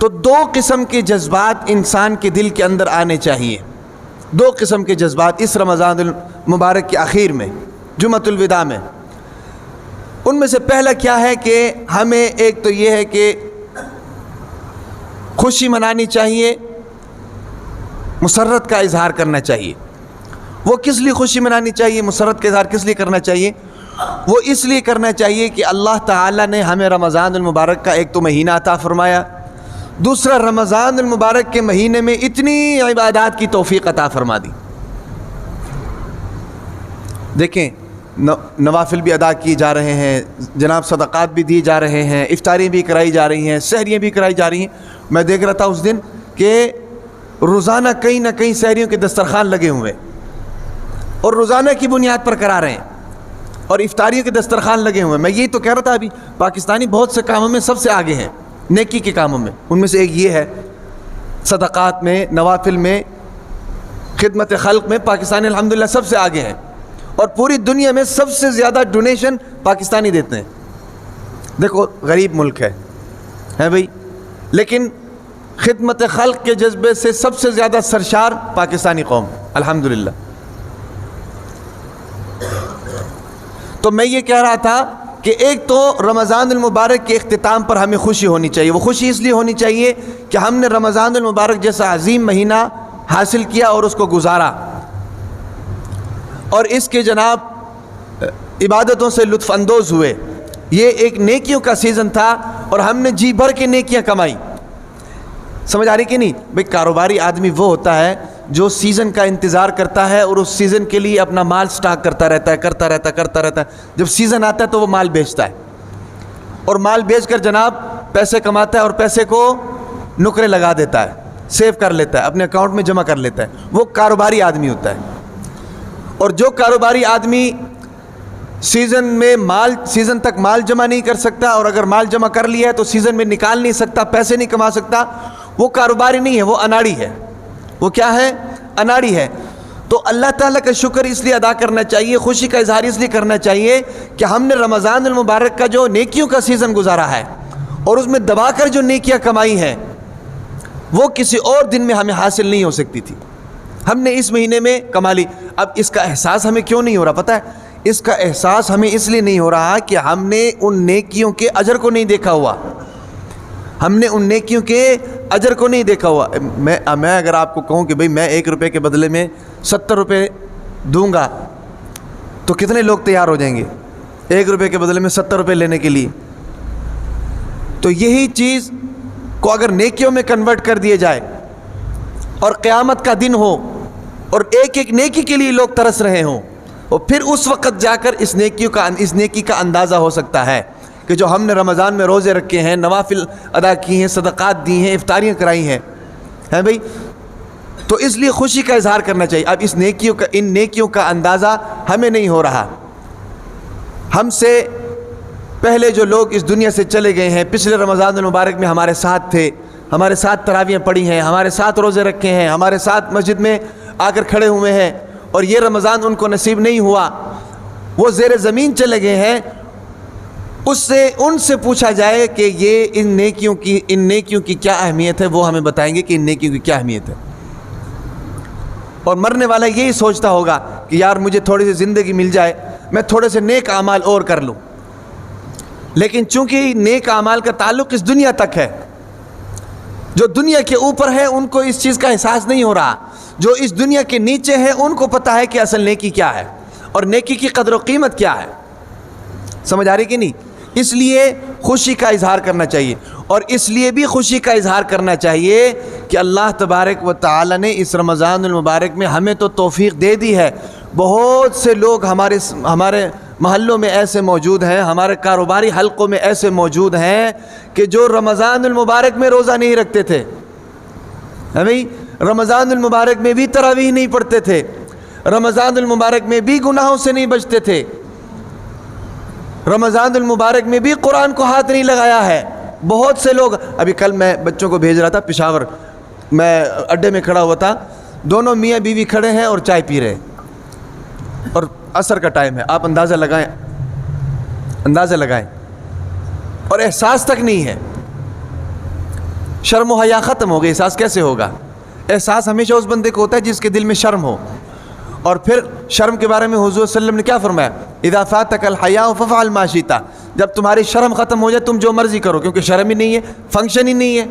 تو دو قسم کے جذبات انسان کے دل کے اندر آنے چاہیے، دو قسم کے جذبات اس رمضان المبارک کے آخر میں، جمعۃ الوداع میں۔ ان میں سے پہلا کیا ہے کہ ہمیں ایک تو یہ ہے کہ خوشی منانی چاہیے، مسرت کا اظہار کرنا چاہیے۔ وہ کس لیے خوشی منانی چاہیے، مسرت کا اظہار کس لیے کرنا چاہیے؟ وہ اس لیے کرنا چاہیے کہ اللہ تعالیٰ نے ہمیں رمضان المبارک کا ایک تو مہینہ عطا فرمایا، دوسرا رمضان المبارک کے مہینے میں اتنی عبادات کی توفیق عطا فرما دی۔ دیکھیں نوافل بھی ادا کیے جا رہے ہیں، جناب صدقات بھی دیے جا رہے ہیں، افطاریاں بھی کرائی جا رہی ہیں، سحریاں بھی کرائی جا رہی ہیں۔ میں دیکھ رہا تھا اس دن کہ روزانہ کہیں نہ کہیں سحریوں کے دسترخوان لگے ہوئے اور روزانہ کی بنیاد پر کرا رہے ہیں، اور افطاریوں کے دسترخوان لگے ہوئے ہیں۔ میں یہی تو کہہ رہا تھا، ابھی پاکستانی بہت سے کاموں میں سب سے آگے ہیں، نیکی کے کاموں میں۔ ان میں سے ایک یہ ہے، صدقات میں، نوافل میں، خدمت خلق میں پاکستانی الحمدللہ سب سے آگے ہیں، اور پوری دنیا میں سب سے زیادہ ڈونیشن پاکستانی دیتے ہیں۔ دیکھو غریب ملک ہے بھائی، لیکن خدمت خلق کے جذبے سے سب سے زیادہ سرشار پاکستانی قوم الحمدللہ۔ تو میں یہ کہہ رہا تھا کہ ایک تو رمضان المبارک کے اختتام پر ہمیں خوشی ہونی چاہیے۔ وہ خوشی اس لیے ہونی چاہیے کہ ہم نے رمضان المبارک جیسا عظیم مہینہ حاصل کیا اور اس کو گزارا، اور اس کے جناب عبادتوں سے لطف اندوز ہوئے۔ یہ ایک نیکیوں کا سیزن تھا اور ہم نے جی بھر کے نیکیاں کمائی۔ سمجھ آ رہی کہ نہیں بھئی؟ کاروباری آدمی وہ ہوتا ہے جو سیزن کا انتظار کرتا ہے اور اس سیزن کے لیے اپنا مال سٹاک کرتا رہتا ہے۔ جب سیزن آتا ہے تو وہ مال بیچتا ہے، اور مال بیچ کر جناب پیسے کماتا ہے، اور پیسے کو نکرے لگا دیتا ہے، سیو کر لیتا ہے، اپنے اکاؤنٹ میں جمع کر لیتا ہے۔ وہ کاروباری آدمی ہوتا ہے۔ اور جو کاروباری آدمی سیزن تک مال جمع نہیں کر سکتا، اور اگر مال جمع کر لیا ہے تو سیزن میں نکال نہیں سکتا، پیسے نہیں کما سکتا، وہ کاروباری نہیں ہے، وہ اناڑی ہے۔ وہ کیا ہے؟ اناڑی ہے۔ تو اللہ تعالیٰ کا شکر اس لیے ادا کرنا چاہیے، خوشی کا اظہار اس لیے کرنا چاہیے کہ ہم نے رمضان المبارک کا جو نیکیوں کا سیزن گزارا ہے اور اس میں دبا کر جو نیکیاں کمائی ہیں وہ کسی اور دن میں ہمیں حاصل نہیں ہو سکتی تھی، ہم نے اس مہینے میں کما لی۔ اب اس کا احساس ہمیں کیوں نہیں ہو رہا پتہ ہے؟ اس کا احساس ہمیں اس لیے نہیں ہو رہا کہ ہم نے ان نیکیوں کے اجر کو نہیں دیکھا ہوا، ہم نے ان نیکیوں کے اجر کو نہیں دیکھا ہوا۔ میں اگر آپ کو کہوں کہ بھئی میں 1 روپے کے بدلے میں 70 روپے دوں گا تو کتنے لوگ تیار ہو جائیں گے 1 روپے کے بدلے میں 70 روپے لینے کے لیے؟ تو یہی چیز کو اگر نیکیوں میں کنورٹ کر دیے جائے اور قیامت کا دن ہو اور ایک ایک نیکی کے لیے لوگ ترس رہے ہوں، اور پھر اس وقت جا کر اس نیکی کا اندازہ ہو سکتا ہے کہ جو ہم نے رمضان میں روزے رکھے ہیں، نوافل ادا کی ہیں، صدقات دی ہیں، افطاریاں کرائی ہیں بھئی۔ تو اس لیے خوشی کا اظہار کرنا چاہیے۔ اب ان نیکیوں کا اندازہ ہمیں نہیں ہو رہا۔ ہم سے پہلے جو لوگ اس دنیا سے چلے گئے ہیں، پچھلے رمضان المبارک میں ہمارے ساتھ تھے، ہمارے ساتھ تراویحیں پڑھی ہیں، ہمارے ساتھ روزے رکھے ہیں، ہمارے ساتھ مسجد میں آ کر کھڑے ہوئے ہیں، اور یہ رمضان ان کو نصیب نہیں ہوا، وہ زیر زمین چلے گئے ہیں، ان سے پوچھا جائے کہ یہ ان نیکیوں کی کیا اہمیت ہے، وہ ہمیں بتائیں گے کہ ان نیکیوں کی کیا اہمیت ہے۔ اور مرنے والا یہی سوچتا ہوگا کہ یار مجھے تھوڑی سی زندگی مل جائے، میں تھوڑے سے نیک اعمال اور کر لوں۔ لیکن چونکہ نیک اعمال کا تعلق اس دنیا تک ہے، جو دنیا کے اوپر ہے ان کو اس چیز کا احساس نہیں ہو رہا، جو اس دنیا کے نیچے ہیں ان کو پتہ ہے کہ اصل نیکی کیا ہے اور نیکی کی قدر و قیمت کیا ہے۔ سمجھ آ رہی کہ نہیں؟ اس لیے خوشی کا اظہار کرنا چاہیے، اور اس لیے بھی خوشی کا اظہار کرنا چاہیے کہ اللہ تبارک و تعالی نے اس رمضان المبارک میں ہمیں تو توفیق دے دی ہے۔ بہت سے لوگ ہمارے محلوں میں ایسے موجود ہیں، ہمارے کاروباری حلقوں میں ایسے موجود ہیں کہ جو رمضان المبارک میں روزہ نہیں رکھتے تھے، رمضان المبارک میں بھی تراویح نہیں پڑھتے تھے، رمضان المبارک میں بھی گناہوں سے نہیں بچتے تھے، رمضان المبارک میں بھی قرآن کو ہاتھ نہیں لگایا ہے۔ بہت سے لوگ، ابھی کل میں بچوں کو بھیج رہا تھا پشاور، میں اڈے میں کھڑا ہوا تھا، دونوں میاں بیوی کھڑے ہیں اور چائے پی رہے ہیں، اور عصر کا ٹائم ہے، آپ اندازہ لگائیں، اور احساس تک نہیں ہے۔ شرم و حیا ختم ہو گئی، احساس کیسے ہوگا؟ احساس ہمیشہ اس بندے کو ہوتا ہے جس کے دل میں شرم ہو. اور پھر شرم کے بارے میں حضور صلی اللہ علیہ وسلم نے کیا فرمایا؟ اذا فاتک الحیاء ففعل ما شئت. جب تمہاری شرم ختم ہو جائے تم جو مرضی کرو، کیونکہ شرم ہی نہیں ہے، فنکشن ہی نہیں ہے.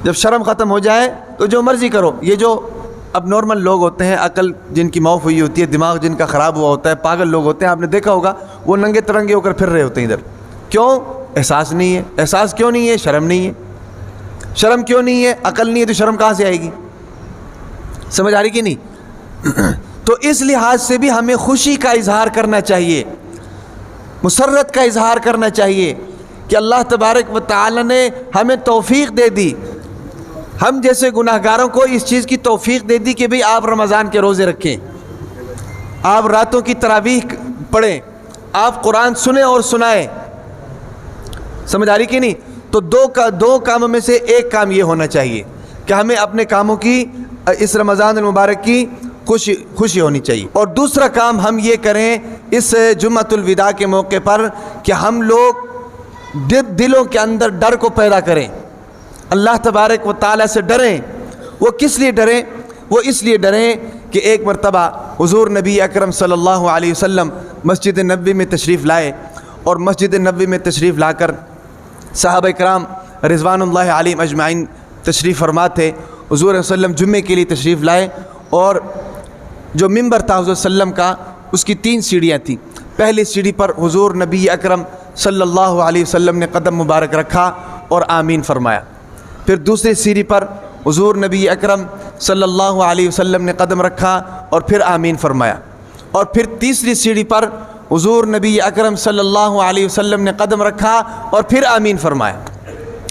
جب شرم ختم ہو جائے تو جو مرضی کرو. یہ جو اب نارمل لوگ ہوتے ہیں، عقل جن کی معاف ہوئی ہوتی ہے، دماغ جن کا خراب ہوا ہوتا ہے، پاگل لوگ ہوتے ہیں، آپ نے دیکھا ہوگا وہ ننگے ترنگے ہو کر پھر رہے ہوتے ہیں ادھر. کیوں؟ احساس نہیں ہے. احساس کیوں نہیں ہے؟ شرم نہیں ہے. شرم کیوں نہیں ہے؟ عقل نہیں ہے تو شرم کہاں سے آئے گی؟ سمجھ آ رہی کہ نہیں؟ تو اس لحاظ سے بھی ہمیں خوشی کا اظہار کرنا چاہیے، مسرت کا اظہار کرنا چاہیے کہ اللہ تبارک و تعالی نے ہمیں توفیق دے دی. ہم جیسے گناہ گاروں کو اس چیز کی توفیق دے دی کہ بھئی آپ رمضان کے روزے رکھیں، آپ راتوں کی تراویح پڑھیں، آپ قرآن سنیں اور سنائیں. سمجھ آ رہی کہ نہیں؟ تو دو کاموں میں سے ایک کام یہ ہونا چاہیے کہ ہمیں اپنے کاموں کی اس رمضان المبارک کی خوشی ہونی چاہیے. اور دوسرا کام ہم یہ کریں اس جمعۃ الوداع کے موقع پر کہ ہم لوگ دلوں کے اندر ڈر کو پیدا کریں، اللہ تبارک و تعالیٰ سے ڈریں. وہ کس لیے ڈریں؟ وہ اس لیے ڈریں کہ ایک مرتبہ حضور نبی اکرم صلی اللہ علیہ وسلم مسجد نبوی میں تشریف لائے، اور مسجد نبوی میں تشریف لا کر صحابہ کرام رضوان اللہ علیہم اجمعین تشریف فرما تھے. حضور صلی اللہ علیہ وسلم جمعے کے لیے تشریف لائے، اور جو ممبر تھا حضور صلی اللہ علیہ وسلم کا، اس کی 3 سیڑھیاں تھیں. پہلی سیڑھی پر حضور نبی اکرم صلی اللہ علیہ وسلم نے قدم مبارک رکھا اور آمین فرمایا. پھر دوسری سیڑھی پر حضور نبی اکرم صلی اللہ علیہ وسلم نے قدم رکھا اور پھر آمین فرمایا. اور پھر تیسری سیڑھی پر حضور نبی اکرم صلی اللہ علیہ وسلم نے قدم رکھا اور پھر آمین فرمایا.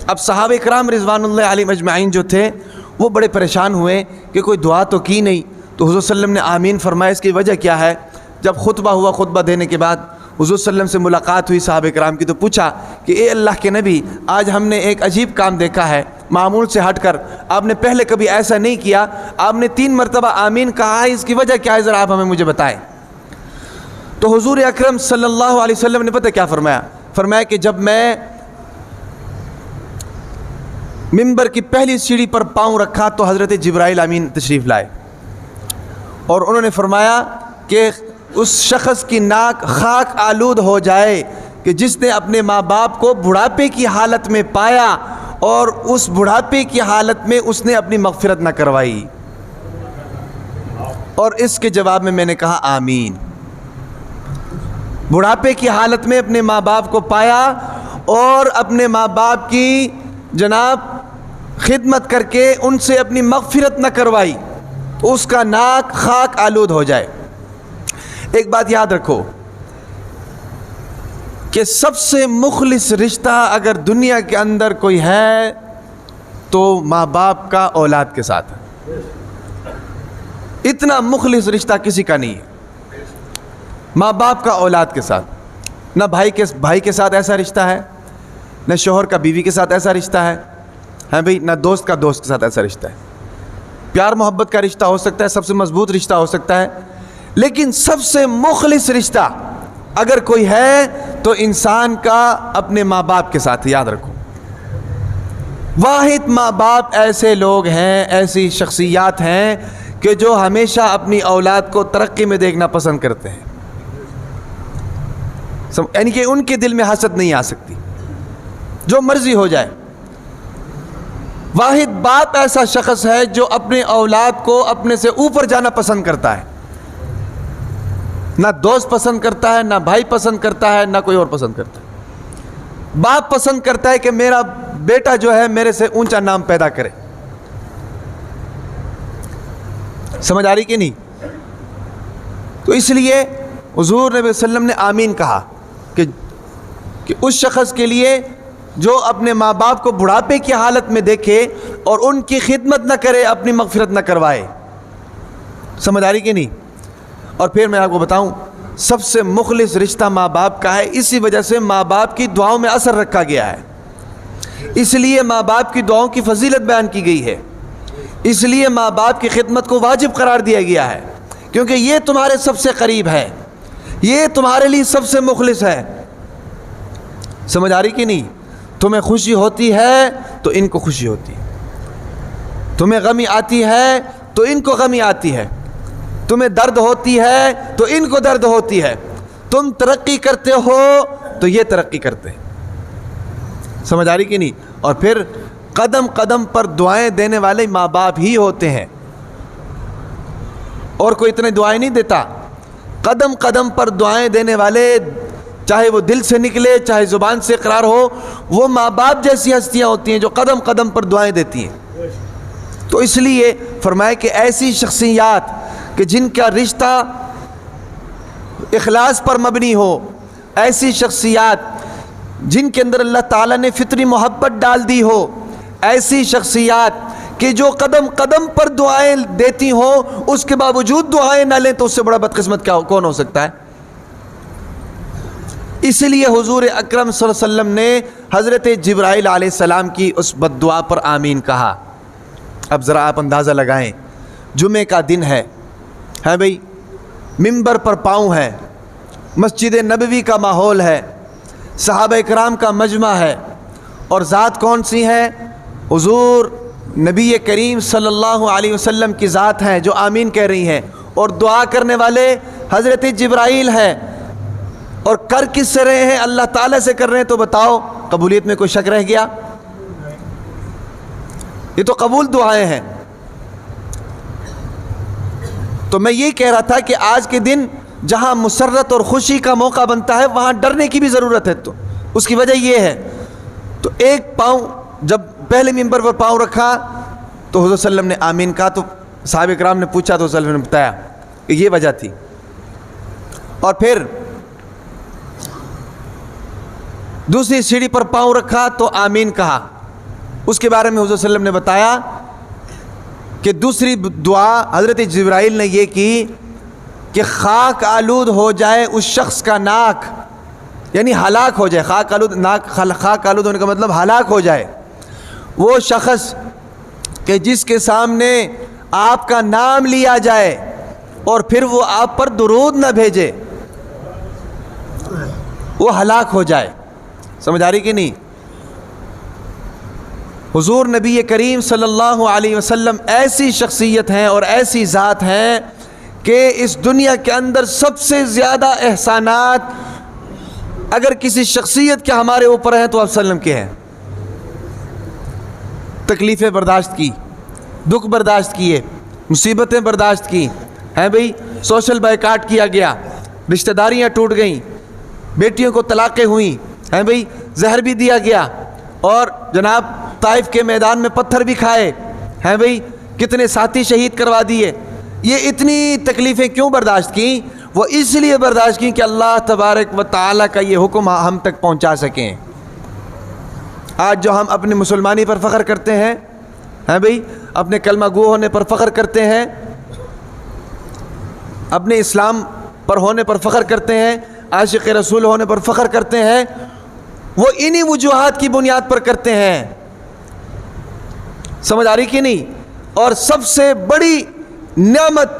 اب صحابہ کرام رضوان اللہ علیہم اجمعین جو تھے وہ بڑے پریشان ہوئے کہ کوئی دعا تو کی نہیں، تو حضور صلی اللہ علیہ وسلم نے آمین فرمایا. اس کی وجہ کیا ہے؟ جب خطبہ ہوا، خطبہ دینے کے بعد حضور صلی اللہ علیہ وسلم سے ملاقات ہوئی صحابہ کرام کی، تو پوچھا کہ اے اللہ کے نبی، آج ہم نے ایک عجیب کام دیکھا ہے، معمول سے ہٹ کر. آپ نے پہلے کبھی ایسا نہیں کیا، آپ نے 3 مرتبہ آمین کہا ہے، اس کی وجہ کیا ہے؟ ذرا آپ ہمیں مجھے بتائیں. تو حضور اکرم صلی اللہ علیہ وسلم نے پتہ کیا فرمایا؟ فرمایا کہ جب میں ممبر کی پہلی سیڑھی پر پاؤں رکھا تو حضرت جبرائیل امین تشریف لائے، اور انہوں نے فرمایا کہ اس شخص کی ناک خاک آلود ہو جائے کہ جس نے اپنے ماں باپ کو بڑھاپے کی حالت میں پایا اور اس بڑھاپے کی حالت میں اس نے اپنی مغفرت نہ کروائی. اور اس کے جواب میں نے کہا آمین. بڑھاپے کی حالت میں اپنے ماں باپ کو پایا اور اپنے ماں باپ کی جناب خدمت کر کے ان سے اپنی مغفرت نہ کروائی تو اس کا ناک خاک آلود ہو جائے. ایک بات یاد رکھو کہ سب سے مخلص رشتہ اگر دنیا کے اندر کوئی ہے تو ماں باپ کا اولاد کے ساتھ ہے. اتنا مخلص رشتہ کسی کا نہیں ہے ماں باپ کا اولاد کے ساتھ. نہ بھائی کے ساتھ ایسا رشتہ ہے، نہ شوہر کا بیوی کے ساتھ ایسا رشتہ ہے بھئی، نہ دوست کا دوست کے ساتھ ایسا رشتہ ہے. پیار محبت کا رشتہ ہو سکتا ہے، سب سے مضبوط رشتہ ہو سکتا ہے، لیکن سب سے مخلص رشتہ اگر کوئی ہے تو انسان کا اپنے ماں باپ کے ساتھ. یاد رکھو، واحد ماں باپ ایسے لوگ ہیں، ایسی شخصیات ہیں کہ جو ہمیشہ اپنی اولاد کو ترقی میں دیکھنا پسند کرتے ہیں. یعنی کہ ان کے دل میں حسد نہیں آ سکتی، جو مرضی ہو جائے. واحد باپ ایسا شخص ہے جو اپنے اولاد کو اپنے سے اوپر جانا پسند کرتا ہے. نہ دوست پسند کرتا ہے، نہ بھائی پسند کرتا ہے، نہ کوئی اور پسند کرتا ہے. باپ پسند کرتا ہے کہ میرا بیٹا جو ہے میرے سے اونچا نام پیدا کرے. سمجھ آ رہی کہ نہیں؟ تو اس لیے حضور نبی صلی اللہ علیہ وسلم نے آمین کہا کہ اس شخص کے لیے جو اپنے ماں باپ کو بڑھاپے کی حالت میں دیکھے اور ان کی خدمت نہ کرے، اپنی مغفرت نہ کروائے. سمجھ آ رہی کہ نہیں؟ اور پھر میں آپ کو بتاؤں، سب سے مخلص رشتہ ماں باپ کا ہے. اسی وجہ سے ماں باپ کی دعاؤں میں اثر رکھا گیا ہے، اس لیے ماں باپ کی دعاؤں کی فضیلت بیان کی گئی ہے، اس لیے ماں باپ کی خدمت کو واجب قرار دیا گیا ہے، کیونکہ یہ تمہارے سب سے قریب ہے، یہ تمہارے لیے سب سے مخلص ہے. سمجھ آ رہی کہ نہیں؟ تمہیں خوشی ہوتی ہے تو ان کو خوشی ہوتی ہے، تمہیں غمی آتی ہے تو ان کو غمی آتی ہے، تمہیں درد ہوتی ہے تو ان کو درد ہوتی ہے، تم ترقی کرتے ہو تو یہ ترقی کرتے ہیں۔ سمجھ آ رہی کہ نہیں؟ اور پھر قدم قدم پر دعائیں دینے والے ماں باپ ہی ہوتے ہیں، اور کوئی اتنے دعائیں نہیں دیتا۔ قدم قدم پر دعائیں دینے والے، چاہے وہ دل سے نکلے چاہے زبان سے اقرار ہو، وہ ماں باپ جیسی ہستیاں ہوتی ہیں جو قدم قدم پر دعائیں دیتی ہیں۔ تو اس لیے فرمایا کہ ایسی شخصیات کہ جن کا رشتہ اخلاص پر مبنی ہو، ایسی شخصیات جن کے اندر اللہ تعالیٰ نے فطری محبت ڈال دی ہو، ایسی شخصیات کہ جو قدم قدم پر دعائیں دیتی ہوں، اس کے باوجود دعائیں نہ لیں، تو اس سے بڑا بدقسمت کون ہو سکتا ہے؟ اس لیے حضور اکرم صلی اللہ علیہ وسلم نے حضرت جبرائیل علیہ السلام کی اس بد دعا پر آمین کہا۔ اب ذرا آپ اندازہ لگائیں، جمعے کا دن ہے بھئی، منبر پر پاؤں ہے، مسجد نبوی کا ماحول ہے، صحابہ کرام کا مجمع ہے، اور ذات کون سی ہے؟ حضور نبی کریم صلی اللہ علیہ وسلم کی ذات ہیں جو آمین کہہ رہی ہیں، اور دعا کرنے والے حضرت جبرائیل ہیں، اور کر کس سے رہے ہیں؟ اللہ تعالیٰ سے کر رہے ہیں۔ تو بتاؤ قبولیت میں کوئی شک رہ گیا؟ یہ تو قبول دعائیں ہیں۔ تو میں یہ کہہ رہا تھا کہ آج کے دن جہاں مسرت اور خوشی کا موقع بنتا ہے، وہاں ڈرنے کی بھی ضرورت ہے۔ تو اس کی وجہ یہ ہے، تو ایک پاؤں جب پہلے منبر پر پاؤں رکھا تو حضور صلی اللہ علیہ وسلم نے آمین کہا، تو صحابہ کرام نے پوچھا تو حضور صلی اللہ علیہ وسلم نے بتایا کہ یہ وجہ تھی۔ اور پھر دوسری سیڑھی پر پاؤں رکھا تو آمین کہا، اس کے بارے میں حضور صلی اللہ علیہ وسلم نے بتایا کہ دوسری دعا حضرت جبرائیل نے یہ کی کہ خاک آلود ہو جائے اس شخص کا ناک، یعنی ہلاک ہو جائے۔ خاک آلود ہونے کا مطلب ہلاک ہو جائے وہ شخص کہ جس کے سامنے آپ کا نام لیا جائے اور پھر وہ آپ پر درود نہ بھیجے، وہ ہلاک ہو جائے۔ سمجھ آ رہی کہ نہیں؟ حضور نبی کریم صلی اللہ علیہ وسلم ایسی شخصیت ہیں اور ایسی ذات ہیں کہ اس دنیا کے اندر سب سے زیادہ احسانات اگر کسی شخصیت کے ہمارے اوپر ہیں تو آپ صلی اللہ علیہ وسلم کے ہیں۔ تکلیفیں برداشت کی، دکھ برداشت کیے، مصیبتیں برداشت کی ہیں بھئی، سوشل بائیکاٹ کیا گیا، رشتہ داریاں ٹوٹ گئیں، بیٹیوں کو طلاقیں ہوئیں ہیں بھئی، زہر بھی دیا گیا، اور جناب طائف کے میدان میں پتھر بھی کھائے ہیں بھئی، کتنے ساتھی شہید کروا دیے۔ یہ اتنی تکلیفیں کیوں برداشت کیں؟ وہ اس لیے برداشت کیں کہ اللہ تبارک و تعالیٰ کا یہ حکم ہم تک پہنچا سکیں۔ آج جو ہم اپنے مسلمانی پر فخر کرتے ہیں بھئی، اپنے کلمہ گو ہونے پر فخر کرتے ہیں، اپنے اسلام پر ہونے پر فخر کرتے ہیں، عاشق رسول ہونے پر فخر کرتے ہیں، وہ انہی وجوہات کی بنیاد پر کرتے ہیں۔ سمجھ آ رہی کہ نہیں؟ اور سب سے بڑی نعمت،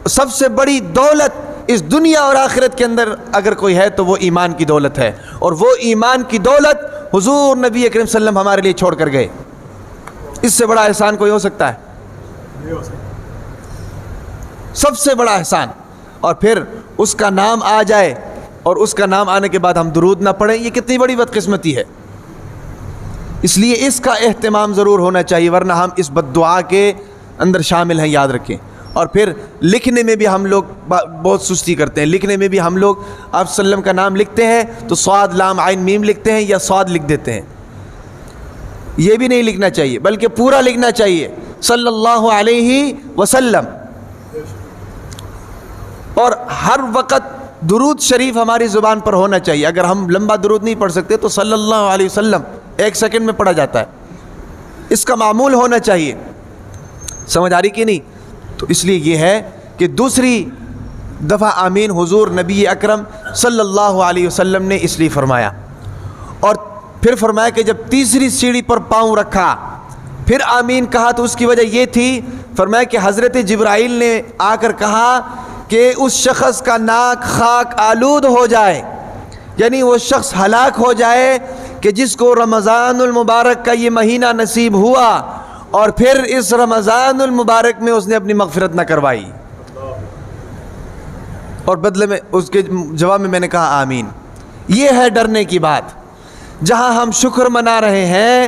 سب سے بڑی دولت اس دنیا اور آخرت کے اندر اگر کوئی ہے تو وہ ایمان کی دولت ہے، اور وہ ایمان کی دولت حضور نبی اکرم صلی اللہ علیہ وسلم ہمارے لیے چھوڑ کر گئے۔ اس سے بڑا احسان کوئی ہو سکتا ہے؟ سب سے بڑا احسان۔ اور پھر اس کا نام آ جائے اور اس کا نام آنے کے بعد ہم درود نہ پڑھیں، یہ کتنی بڑی بدقسمتی ہے۔ اس لیے اس کا اہتمام ضرور ہونا چاہیے، ورنہ ہم اس بد دعا کے اندر شامل ہیں، یاد رکھیں۔ اور پھر لکھنے میں بھی ہم لوگ بہت سستی کرتے ہیں۔ لکھنے میں بھی ہم لوگ آپ صلی اللہ علیہ وسلم کا نام لکھتے ہیں تو صاد لام عین میم لکھتے ہیں یا صاد لکھ دیتے ہیں۔ یہ بھی نہیں لکھنا چاہیے، بلکہ پورا لکھنا چاہیے صلی اللہ علیہ وسلم۔ اور ہر وقت درود شریف ہماری زبان پر ہونا چاہیے۔ اگر ہم لمبا درود نہیں پڑھ سکتے تو صلی اللہ علیہ وسلم 1 سیکنڈ میں پڑھا جاتا ہے، اس کا معمول ہونا چاہیے۔ سمجھ آ رہی کہ نہیں؟ تو اس لیے یہ ہے کہ دوسری دفعہ آمین حضور نبی اکرم صلی اللہ علیہ وسلم نے اس لیے فرمایا، اور پھر فرمایا کہ جب تیسری سیڑھی پر پاؤں رکھا پھر آمین کہا، تو اس کی وجہ یہ تھی، فرمایا کہ حضرت جبرائیل نے آ کر کہا کہ اس شخص کا ناک خاک آلود ہو جائے، یعنی وہ شخص ہلاک ہو جائے کہ جس کو رمضان المبارک کا یہ مہینہ نصیب ہوا اور پھر اس رمضان المبارک میں اس نے اپنی مغفرت نہ کروائی، اور بدلے میں اس کے جواب میں نے کہا آمین۔ یہ ہے ڈرنے کی بات۔ جہاں ہم شکر منا رہے ہیں،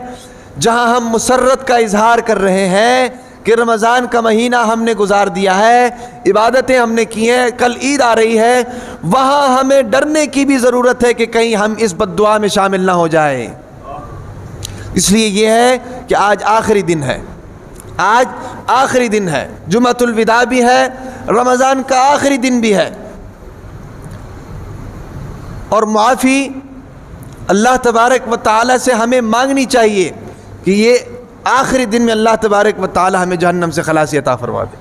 جہاں ہم مسرت کا اظہار کر رہے ہیں کہ رمضان کا مہینہ ہم نے گزار دیا ہے، عبادتیں ہم نے کی ہیں، کل عید آ رہی ہے، وہاں ہمیں ڈرنے کی بھی ضرورت ہے کہ کہیں ہم اس بد دعا میں شامل نہ ہو جائیں۔ اس لیے یہ ہے کہ آج آخری دن ہے، آج آخری دن ہے، جمعۃ الوداع بھی ہے، رمضان کا آخری دن بھی ہے، اور معافی اللہ تبارک و تعالی سے ہمیں مانگنی چاہیے کہ یہ آخری دن میں اللہ تبارک و تعالی ہمیں جہنم سے خلاصی عطا فرما دے۔